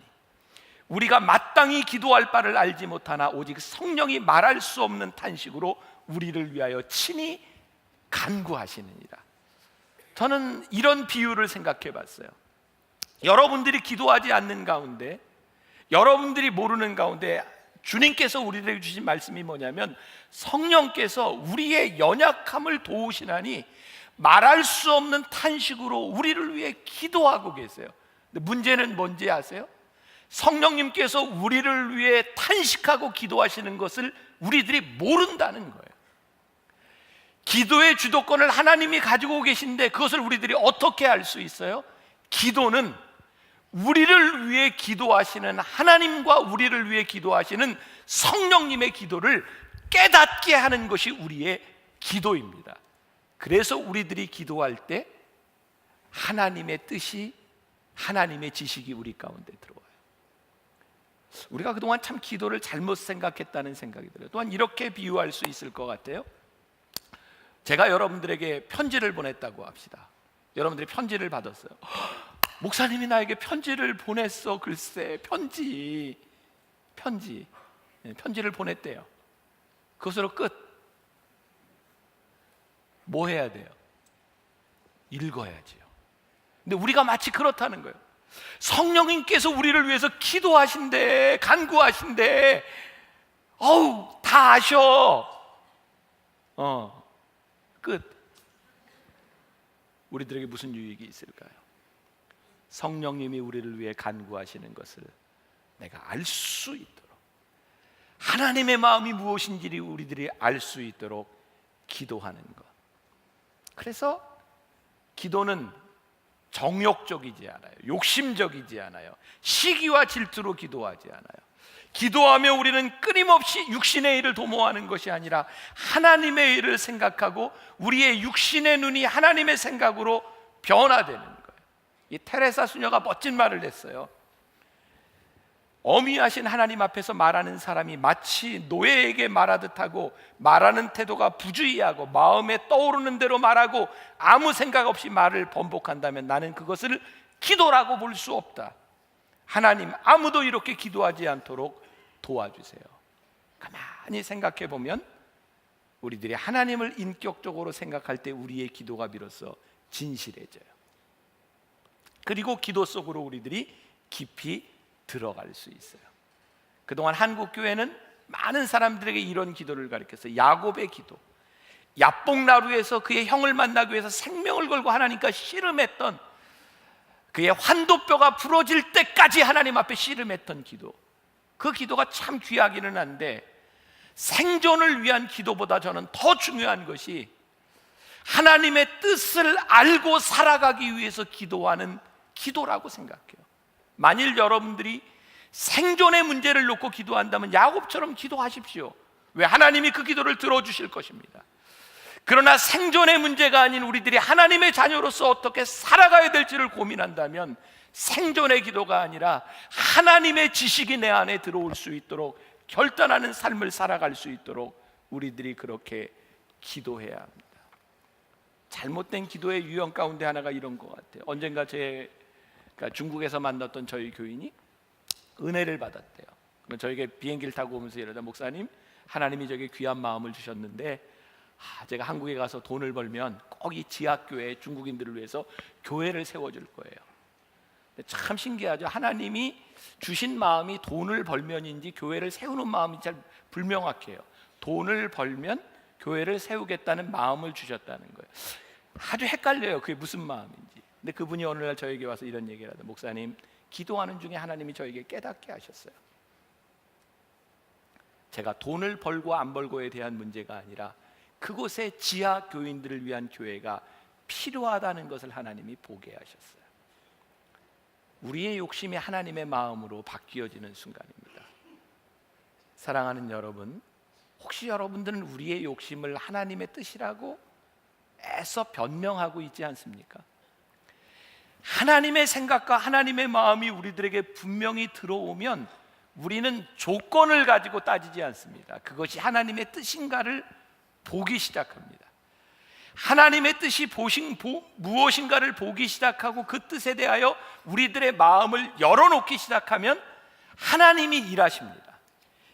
우리가 마땅히 기도할 바를 알지 못하나 오직 성령이 말할 수 없는 탄식으로 우리를 위하여 친히 간구하시느니라. 저는 이런 비유를 생각해 봤어요. 여러분들이 기도하지 않는 가운데, 여러분들이 모르는 가운데 주님께서 우리들에게 주신 말씀이 뭐냐면 성령께서 우리의 연약함을 도우시나니 말할 수 없는 탄식으로 우리를 위해 기도하고 계세요. 근데 문제는 뭔지 아세요? 성령님께서 우리를 위해 탄식하고 기도하시는 것을 우리들이 모른다는 거예요. 기도의 주도권을 하나님이 가지고 계신데 그것을 우리들이 어떻게 알 수 있어요? 기도는 우리를 위해 기도하시는 하나님과 우리를 위해 기도하시는 성령님의 기도를 깨닫게 하는 것이 우리의 기도입니다. 그래서 우리들이 기도할 때 하나님의 뜻이, 하나님의 지식이 우리 가운데 들어와요. 우리가 그동안 참 기도를 잘못 생각했다는 생각이 들어요. 또한 이렇게 비유할 수 있을 것 같아요. 제가 여러분들에게 편지를 보냈다고 합시다. 여러분들이 편지를 받았어요. 목사님이 나에게 편지를 보냈어. 글쎄, 편지를 보냈대요. 그것으로 끝. 뭐 해야 돼요? 읽어야지요. 근데 우리가 마치 그렇다는 거예요. 성령님께서 우리를 위해서 기도하신대, 간구하신대. 다 아셔. 끝. 우리들에게 무슨 유익이 있을까요? 성령님이 우리를 위해 간구하시는 것을 내가 알 수 있도록, 하나님의 마음이 무엇인지를 우리들이 알 수 있도록 기도하는 것. 그래서 기도는 정욕적이지 않아요. 욕심적이지 않아요. 시기와 질투로 기도하지 않아요. 기도하며 우리는 끊임없이 육신의 일을 도모하는 것이 아니라 하나님의 일을 생각하고 우리의 육신의 눈이 하나님의 생각으로 변화되는 거예요. 이 테레사 수녀가 멋진 말을 했어요. 어미하신 하나님 앞에서 말하는 사람이 마치 노예에게 말하듯 하고 말하는 태도가 부주의하고 마음에 떠오르는 대로 말하고 아무 생각 없이 말을 번복한다면 나는 그것을 기도라고 볼 수 없다. 하나님, 아무도 이렇게 기도하지 않도록 도와주세요. 가만히 생각해 보면 우리들이 하나님을 인격적으로 생각할 때 우리의 기도가 비로소 진실해져요. 그리고 기도 속으로 우리들이 깊이 들어갈 수 있어요. 그동안 한국 교회는 많은 사람들에게 이런 기도를 가르쳤어요. 야곱의 기도. 야복나루에서 그의 형을 만나기 위해서 생명을 걸고 하나님과 씨름했던, 그의 환도뼈가 부러질 때까지 하나님 앞에 씨름했던 기도. 그 기도가 참 귀하기는 한데 생존을 위한 기도보다 저는 더 중요한 것이 하나님의 뜻을 알고 살아가기 위해서 기도하는 기도라고 생각해요. 만일 여러분들이 생존의 문제를 놓고 기도한다면 야곱처럼 기도하십시오. 왜? 하나님이 그 기도를 들어주실 것입니다. 그러나 생존의 문제가 아닌 우리들이 하나님의 자녀로서 어떻게 살아가야 될지를 고민한다면 생존의 기도가 아니라 하나님의 지식이 내 안에 들어올 수 있도록 결단하는 삶을 살아갈 수 있도록 우리들이 그렇게 기도해야 합니다. 잘못된 기도의 유형 가운데 하나가 이런 것 같아요. 언젠가 그러니까 중국에서 만났던 저희 교인이 은혜를 받았대요. 그러면 저에게 비행기를 타고 오면서 이러다, 목사님, 하나님이 저에게 귀한 마음을 주셨는데 제가 한국에 가서 돈을 벌면 꼭 이 지하교회 중국인들을 위해서 교회를 세워줄 거예요. 참 신기하죠. 하나님이 주신 마음이 돈을 벌면인지 교회를 세우는 마음이 잘 불명확해요. 돈을 벌면 교회를 세우겠다는 마음을 주셨다는 거예요. 아주 헷갈려요. 그게 무슨 마음인지. 근데 그분이 어느 날 저에게 와서 이런 얘기를 하더라고요. 목사님, 기도하는 중에 하나님이 저에게 깨닫게 하셨어요. 제가 돈을 벌고 안 벌고에 대한 문제가 아니라 그곳에 지하 교인들을 위한 교회가 필요하다는 것을 하나님이 보게 하셨어요. 우리의 욕심이 하나님의 마음으로 바뀌어지는 순간입니다. 사랑하는 여러분, 혹시 여러분들은 우리의 욕심을 하나님의 뜻이라고 애써 변명하고 있지 않습니까? 하나님의 생각과 하나님의 마음이 우리들에게 분명히 들어오면 우리는 조건을 가지고 따지지 않습니다. 그것이 하나님의 뜻인가를 보기 시작합니다. 하나님의 뜻이 무엇인가를 보기 시작하고 그 뜻에 대하여 우리들의 마음을 열어놓기 시작하면 하나님이 일하십니다.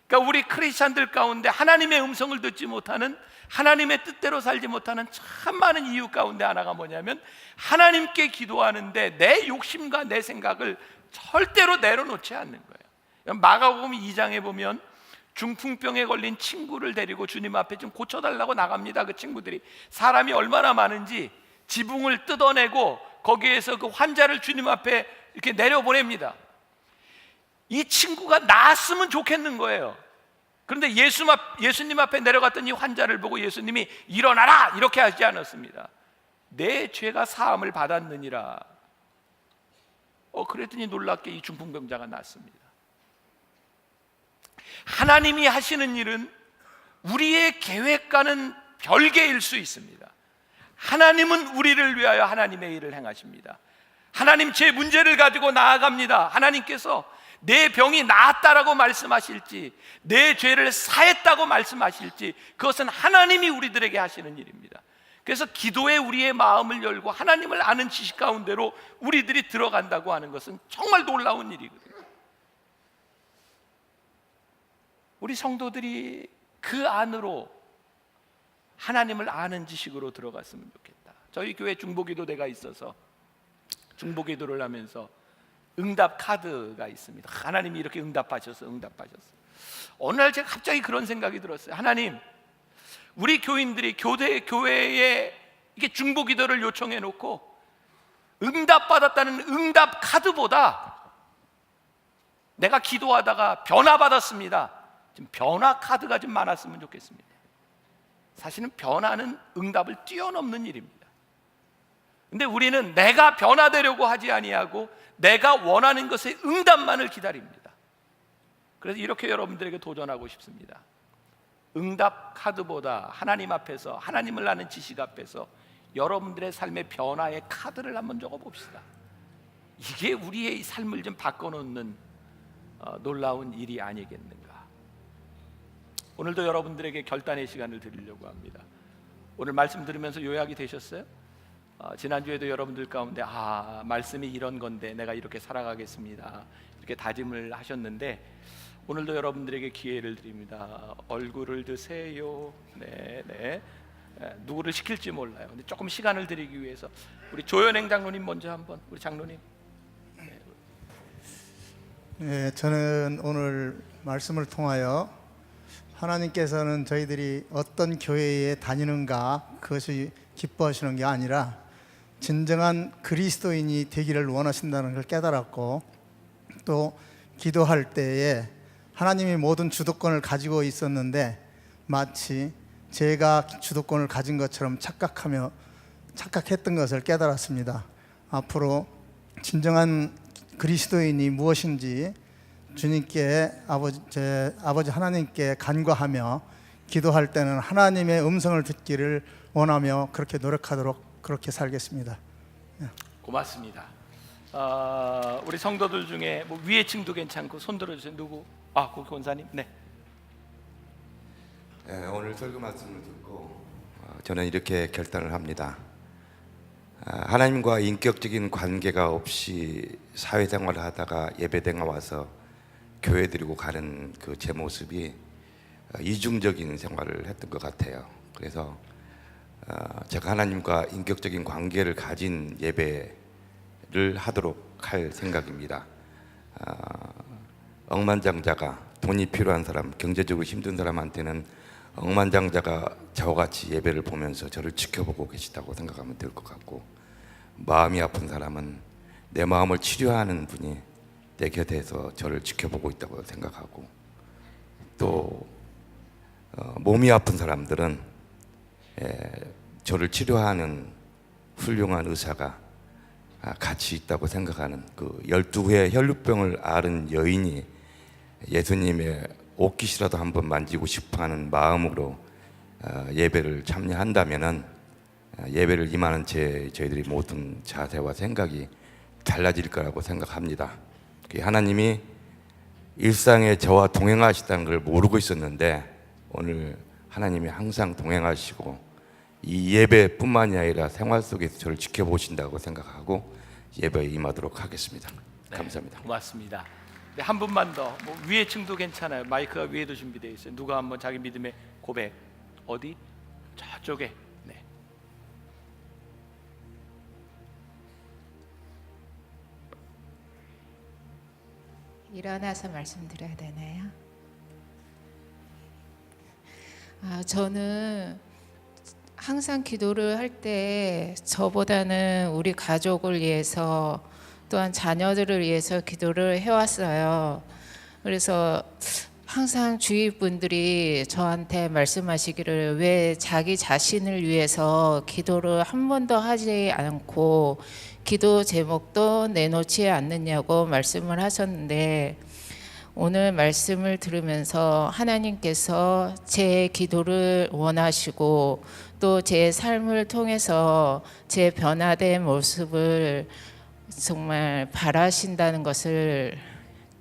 그러니까 우리 크리스찬들 가운데 하나님의 음성을 듣지 못하는, 하나님의 뜻대로 살지 못하는 참 많은 이유 가운데 하나가 뭐냐면 하나님께 기도하는데 내 욕심과 내 생각을 절대로 내려놓지 않는 거예요. 마가복음 2장에 보면 중풍병에 걸린 친구를 데리고 주님 앞에 좀 고쳐달라고 나갑니다. 그 친구들이 사람이 얼마나 많은지 지붕을 뜯어내고 거기에서 그 환자를 주님 앞에 이렇게 내려보냅니다. 이 친구가 나았으면 좋겠는 거예요. 그런데 예수님 앞에 내려갔더니 환자를 보고 예수님이 일어나라 이렇게 하지 않았습니다. 내 죄가 사함을 받았느니라. 그랬더니 놀랍게 이 중풍병자가 낫습니다. 하나님이 하시는 일은 우리의 계획과는 별개일 수 있습니다. 하나님은 우리를 위하여 하나님의 일을 행하십니다. 하나님, 제 문제를 가지고 나아갑니다. 하나님께서 내 병이 나았다라고 말씀하실지 내 죄를 사했다고 말씀하실지 그것은 하나님이 우리들에게 하시는 일입니다. 그래서 기도에 우리의 마음을 열고 하나님을 아는 지식 가운데로 우리들이 들어간다고 하는 것은 정말 놀라운 일이거든요. 우리 성도들이 그 안으로 하나님을 아는 지식으로 들어갔으면 좋겠다. 저희 교회 중보기도대가 있어서 중보기도를 하면서 응답 카드가 있습니다. 하나님이 이렇게 응답하셔서 어느 날 제가 갑자기 그런 생각이 들었어요. 하나님, 우리 교인들이 교회에 이게 중보기도를 요청해 놓고 응답받았다는 응답 카드보다 내가 기도하다가 변화받았습니다, 좀 변화 카드가 좀 많았으면 좋겠습니다. 사실은 변화는 응답을 뛰어넘는 일입니다. 근데 우리는 내가 변화되려고 하지 아니하고 내가 원하는 것의 응답만을 기다립니다. 그래서 이렇게 여러분들에게 도전하고 싶습니다. 응답 카드보다 하나님 앞에서, 하나님을 아는 지식 앞에서 여러분들의 삶의 변화의 카드를 한번 적어봅시다. 이게 우리의 삶을 좀 바꿔놓는 놀라운 일이 아니겠는가. 오늘도 여러분들에게 결단의 시간을 드리려고 합니다. 오늘 말씀 들으면서 요약이 되셨어요? 지난주에도 여러분들 가운데 말씀이 이런 건데 내가 이렇게 살아가겠습니다 이렇게 다짐을 하셨는데 오늘도 여러분들에게 기회를 드립니다. 얼굴을 드세요. 네. 누구를 시킬지 몰라요. 근데 조금 시간을 드리기 위해서 우리 조현행 장로님 먼저 한번, 우리 장로님. 네, 저는 오늘 말씀을 통하여 하나님께서는 저희들이 어떤 교회에 다니는가 그것이 기뻐하시는 게 아니라 진정한 그리스도인이 되기를 원하신다는 걸 깨달았고, 또 기도할 때에 하나님이 모든 주도권을 가지고 있었는데 마치 제가 주도권을 가진 것처럼 착각했던 것을 깨달았습니다. 앞으로 진정한 그리스도인이 무엇인지 주님께, 아버지 하나님께 간구하며 기도할 때는 하나님의 음성을 듣기를 원하며 그렇게 노력하도록 그렇게 살겠습니다. 고맙습니다. 우리 성도들 중에 뭐 위에 층도 괜찮고 손 들어주세요. 누구? 고 권사님. 네. 오늘 설교 말씀을 듣고 저는 이렇게 결단을 합니다. 하나님과 인격적인 관계가 없이 사회생활을 하다가 예배당에 와서 교회 드리고 가는 그 제 모습이 이중적인 생활을 했던 것 같아요. 그래서 제가 하나님과 인격적인 관계를 가진 예배를 하도록 할 생각입니다. 억만장자가, 돈이 필요한 사람, 경제적으로 힘든 사람한테는 억만장자가 저와 같이 예배를 보면서 저를 지켜보고 계시다고 생각하면 될 것 같고, 마음이 아픈 사람은 내 마음을 치료하는 분이 내 곁에서 저를 지켜보고 있다고 생각하고, 또 몸이 아픈 사람들은 저를 치료하는 훌륭한 의사가 같이 있다고 생각하는, 그 12회 혈루병을 앓은 여인이 예수님의 옷깃이라도 한번 만지고 싶어하는 마음으로 예배를 참여한다면은 예배를 임하는 저희들이 모든 자세와 생각이 달라질 거라고 생각합니다. 하나님이 일상에 저와 동행하시다는 걸 모르고 있었는데 오늘 하나님이 항상 동행하시고 이 예배뿐만이 아니라 생활 속에서 저를 지켜보신다고 생각하고 예배에 임하도록 하겠습니다. 감사합니다. 고맙습니다. 네, 한 분만 더. 뭐 위에 층도 괜찮아요. 마이크가 위에도 준비되어 있어요. 누가 한번 자기 믿음의 고백. 어디? 저쪽에. 네. 일어나서 말씀드려야 되나요? 저는 항상 기도를 할 때 저보다는 우리 가족을 위해서 또한 자녀들을 위해서 기도를 해왔어요. 그래서 항상 주위 분들이 저한테 말씀하시기를 왜 자기 자신을 위해서 기도를 한 번도 하지 않고 기도 제목도 내놓지 않느냐고 말씀을 하셨는데, 오늘 말씀을 들으면서 하나님께서 제 기도를 원하시고 또 제 삶을 통해서 제 변화된 모습을 정말 바라신다는 것을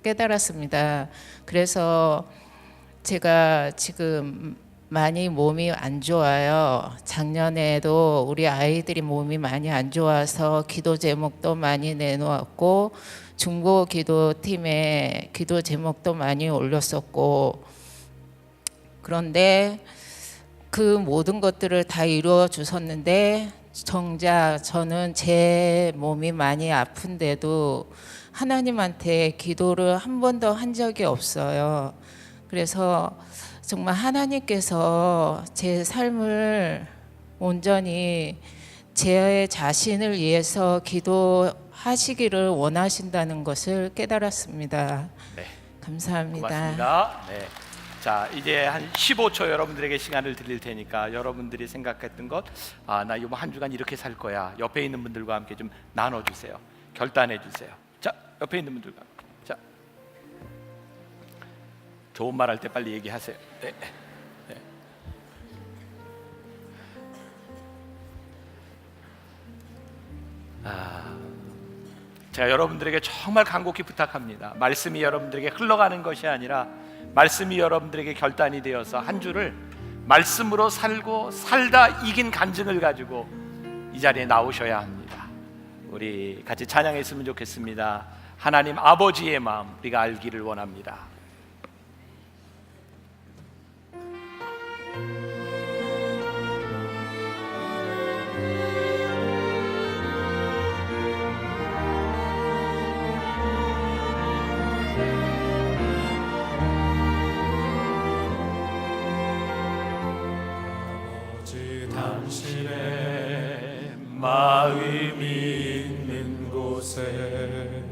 깨달았습니다. 그래서 제가 지금 많이 몸이 안 좋아요. 작년에도 우리 아이들이 몸이 많이 안 좋아서 기도 제목도 많이 내놓았고 중보 기도팀에 기도 제목도 많이 올렸었고, 그런데 그 모든 것들을 다 이루어 주셨는데 정작 저는 제 몸이 많이 아픈데도 하나님한테 기도를 한 번도 한 적이 없어요. 그래서 정말 하나님께서 제 삶을 온전히 제 자신을 위해서 기도하시기를 원하신다는 것을 깨달았습니다. 네. 감사합니다. 고맙습니다. 네. 자, 이제 한 15초 여러분들에게 시간을 드릴 테니까 여러분들이 생각했던 것, 나 이번 한 주간 이렇게 살 거야. 옆에 있는 분들과 함께 좀 나눠주세요. 결단해 주세요. 자, 옆에 있는 분들과 자, 좋은 말 할 때 빨리 얘기하세요. 네. 네. 제가 여러분들에게 정말 간곡히 부탁합니다. 말씀이 여러분들에게 흘러가는 것이 아니라 말씀이 여러분들에게 결단이 되어서 한 주를 말씀으로 살고 살다 이긴 간증을 가지고 이 자리에 나오셔야 합니다. 우리 같이 찬양했으면 좋겠습니다. 하나님 아버지의 마음 우리가 알기를 원합니다. 당신의 마음이 있는 곳에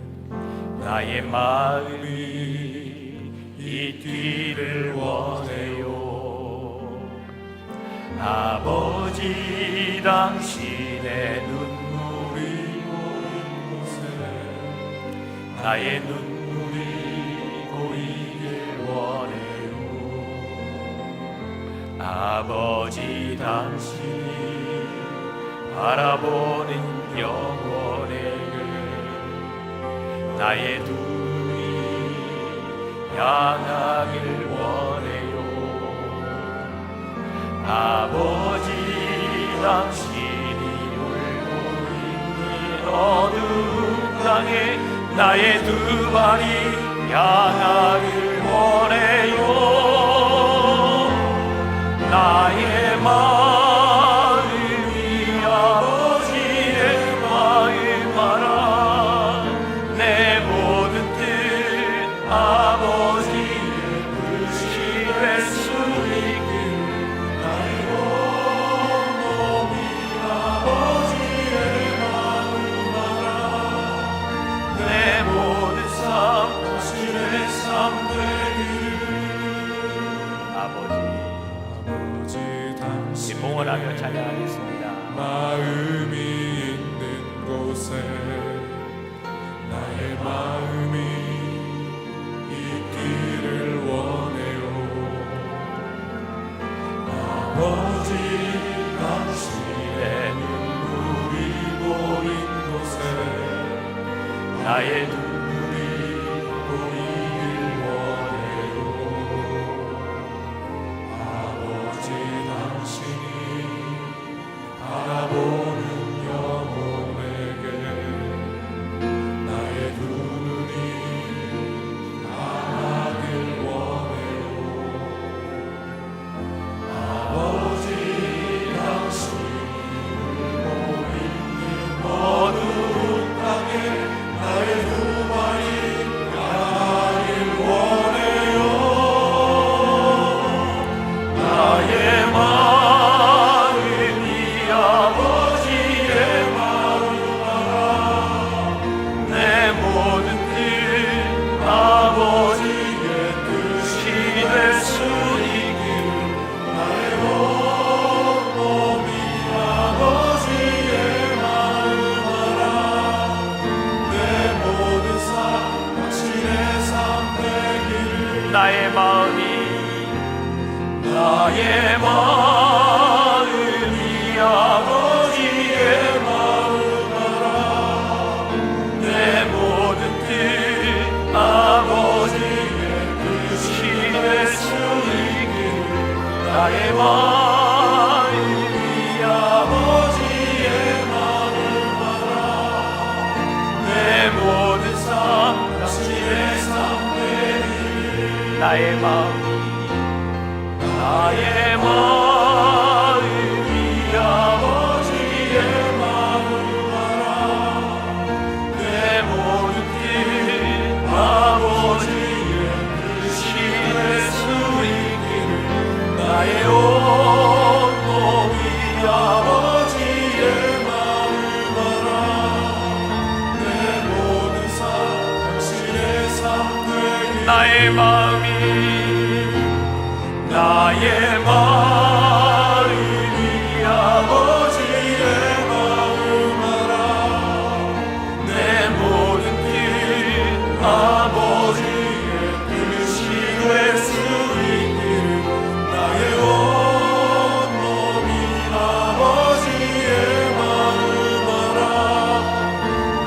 나의 마음이 이 뒤를 원해요. 아버지 당신의 눈물이 고인 곳에 나의 눈물이 고이길 원해요. 아버지 당신이 바라보는 영혼에게 나의 눈이 향하길 원해요. 아버지 당신이 울고 있는 어두운 땅에 나의 두 발이 향하길 원해요. 나의 마음이 아버지의 마음 알아 봉헌하며 찬양하겠습니다. 마음이 있는 곳에 나의 마음이 있기를 원해요. 아버지 당신의 눈물이 보인 곳에 나의 눈물이 보이길 원해요. 아버지 당신이 바라보는 영혼에게 나의 두 눈이 하나길 원해요. 아버지 당신을 보이는 어두운 땅에 나의 두 발이 가길 원해요. 나의 마음이 아버지의 마음 알아. 내 모든 뜻 아버지의 뜻이 될 수 있기를. 나의 온 몸이 아버지의 마음 알아. 내 모든 삶 당신의 삶 되기를. 나의 마음이 아버지의 마음 알아. 내 모든 뜻 아버지의 뜻이 될 수 있기를. 나의 마음이 아버지의 마음 알아. 내 모든 삶 당신의 삶 되기를. 나의 마음이 나의 마음이 아버지의 마음 알아. 내 모든 뜻 아버지의 뜻이 될 수 있기를. 나의 온 몸이 아버지의 마음 알아. 내 모든 삶 당신의 삶 되기를. 나의 마음이 나의 마음이 아버지의 마음 알아. 내 모든 뜻 아버지의 뜻이 될 수 있기를. 나의 온 몸이 아버지의 마음 알아.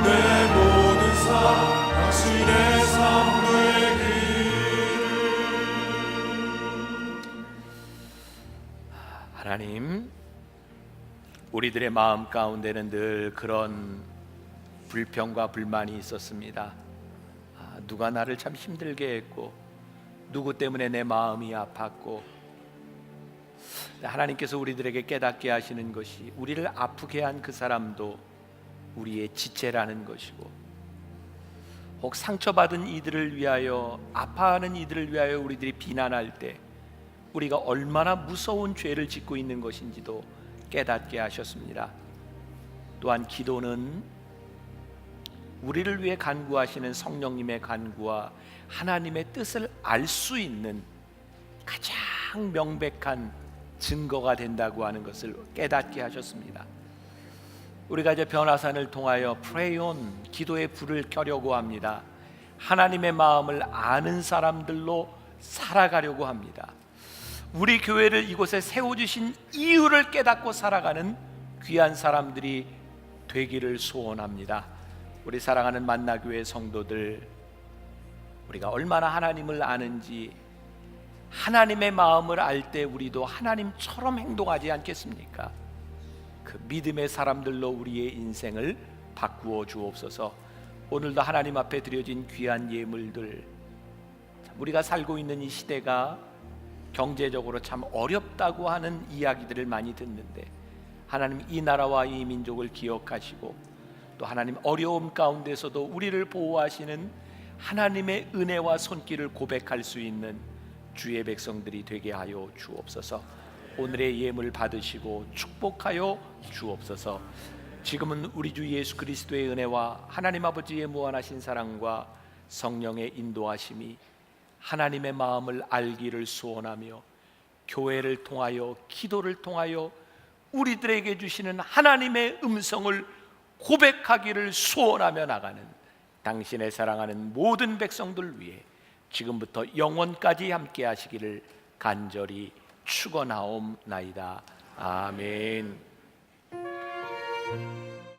내 모든 삶 당신의 삶 되기를. 하나님, 우리들의 마음 가운데는 늘 그런 불평과 불만이 있었습니다. 누가 나를 참 힘들게 했고, 누구 때문에 내 마음이 아팠고, 하나님께서 우리들에게 깨닫게 하시는 것이 우리를 아프게 한 그 사람도 우리의 지체라는 것이고, 혹 상처받은 이들을 위하여, 아파하는 이들을 위하여 우리들이 비난할 때 우리가 얼마나 무서운 죄를 짓고 있는 것인지도 깨닫게 하셨습니다. 또한 기도는 우리를 위해 간구하시는 성령님의 간구와 하나님의 뜻을 알 수 있는 가장 명백한 증거가 된다고 하는 것을 깨닫게 하셨습니다. 우리가 이제 변화산을 통하여 프레이온, 기도의 불을 켜려고 합니다. 하나님의 마음을 아는 사람들로 살아가려고 합니다. 우리 교회를 이곳에 세워주신 이유를 깨닫고 살아가는 귀한 사람들이 되기를 소원합니다. 우리 사랑하는 만나교회 성도들, 우리가 얼마나 하나님을 아는지, 하나님의 마음을 알 때 우리도 하나님처럼 행동하지 않겠습니까? 그 믿음의 사람들로 우리의 인생을 바꾸어 주옵소서. 오늘도 하나님 앞에 드려진 귀한 예물들, 우리가 살고 있는 이 시대가 경제적으로 참 어렵다고 하는 이야기들을 많이 듣는데, 하나님 이 나라와 이 민족을 기억하시고 또 하나님 어려움 가운데서도 우리를 보호하시는 하나님의 은혜와 손길을 고백할 수 있는 주의 백성들이 되게 하여 주옵소서. 오늘의 예물 받으시고 축복하여 주옵소서. 지금은 우리 주 예수 그리스도의 은혜와 하나님 아버지의 무한하신 사랑과 성령의 인도하심이 하나님의 마음을 알기를 소원하며 교회를 통하여, 기도를 통하여 우리들에게 주시는 하나님의 음성을 고백하기를 소원하며 나가는 당신의 사랑하는 모든 백성들 위해 지금부터 영원까지 함께 하시기를 간절히 축원하옵나이다. 아멘.